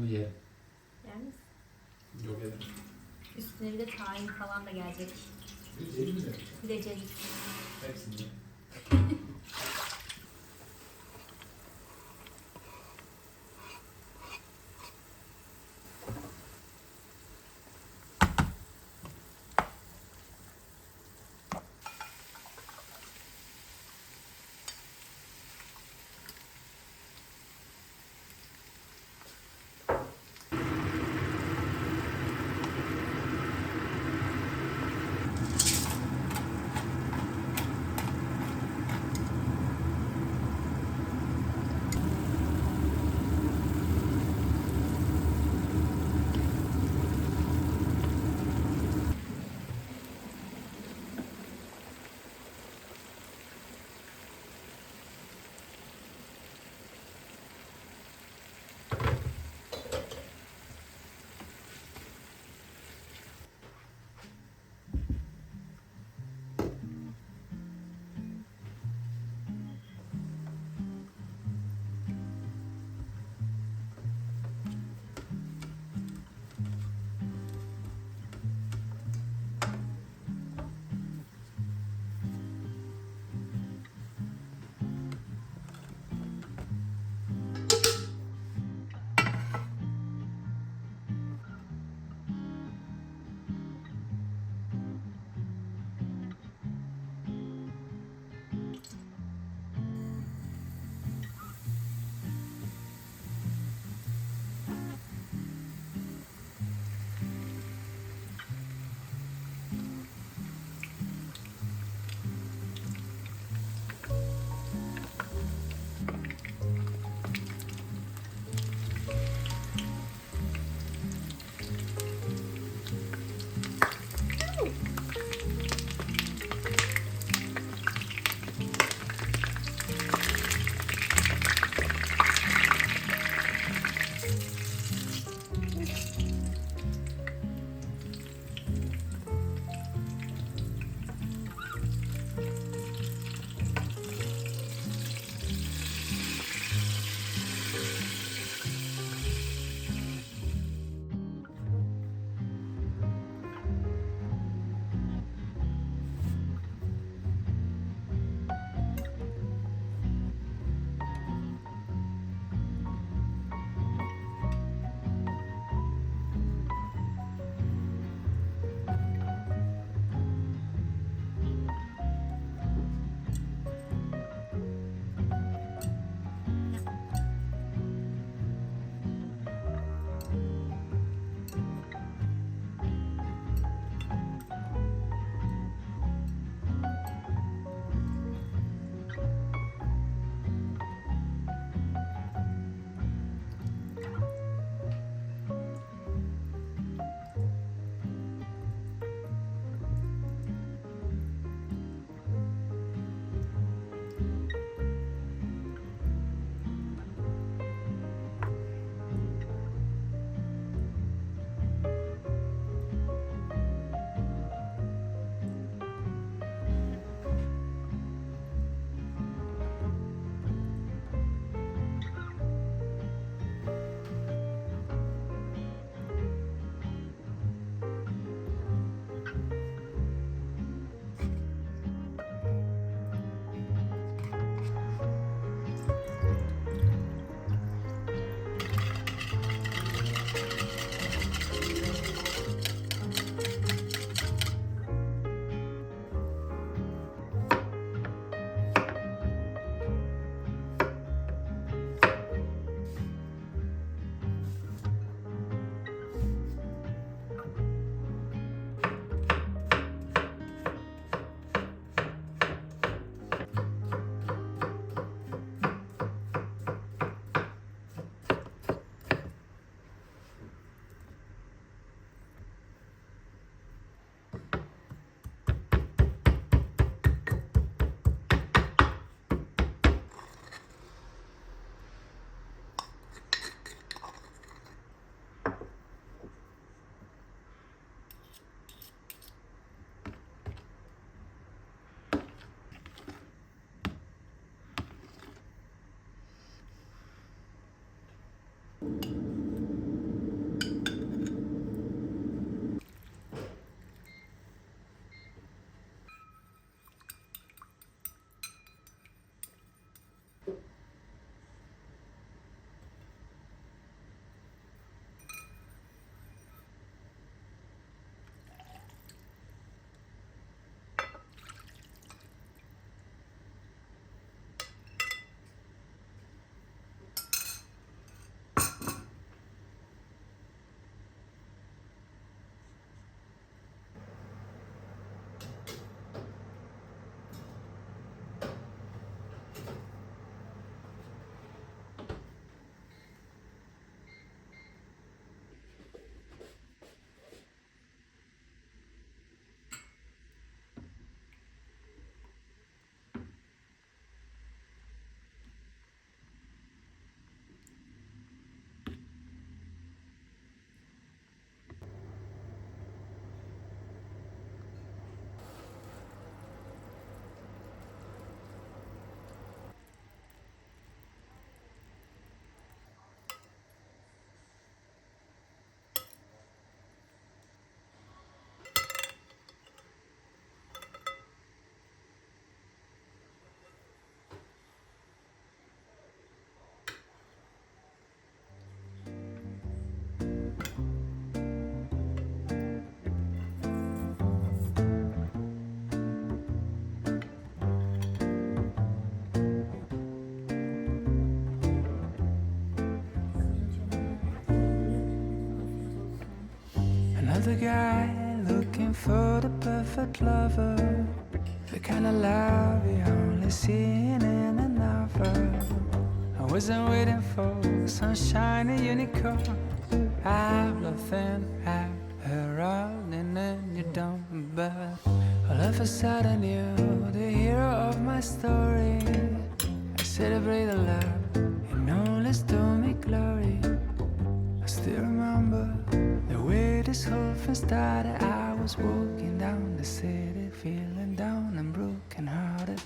Onu yerim. Yer misin? Yok yerim. Üstüne bir de tahin falan da gelecek. Yerim mi? Bir de ceviz. Hepsini yerim. Another guy looking for the perfect lover, the kind of love you only see in a novel. I wasn't waiting for some shiny unicorn. I've loved and I've heard all and then you don't. But all of a sudden you're the hero of my story. I celebrate the love and only stole me glory. I still remember the way this whole thing started. I was walking down the city feeling down and broken hearted.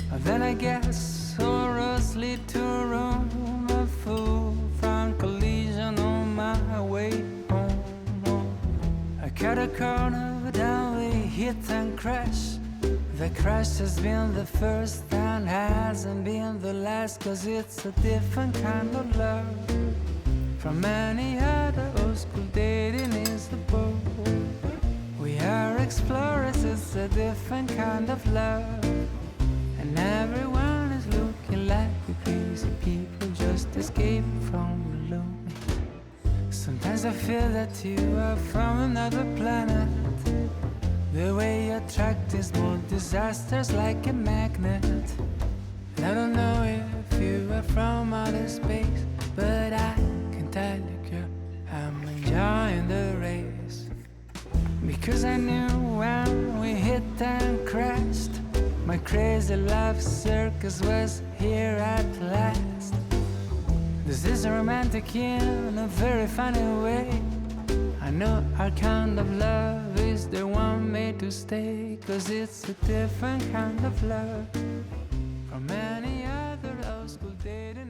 But then I guess all roads lead to Rome. A full front collision on my way home. I cut a corner, but then we hit and crash. The crash has been the first and hasn't been the last, 'cause it's a different kind of love from any other old school dating is the boat. We are explorers, it's a different kind of love. And everyone is looking like we crazy people just escaping from alone. Sometimes I feel that you are from another planet. The way you attract is more disasters like a magnet. And I don't know if you are from outer space, but I can tell you, girl, I'm enjoying the race. Because I knew when we hit and crashed, my crazy love circus was here at last. This is romantic in a very funny way. I know our kind of love is the one made to stay, 'cause it's a different kind of love from any other old school dating.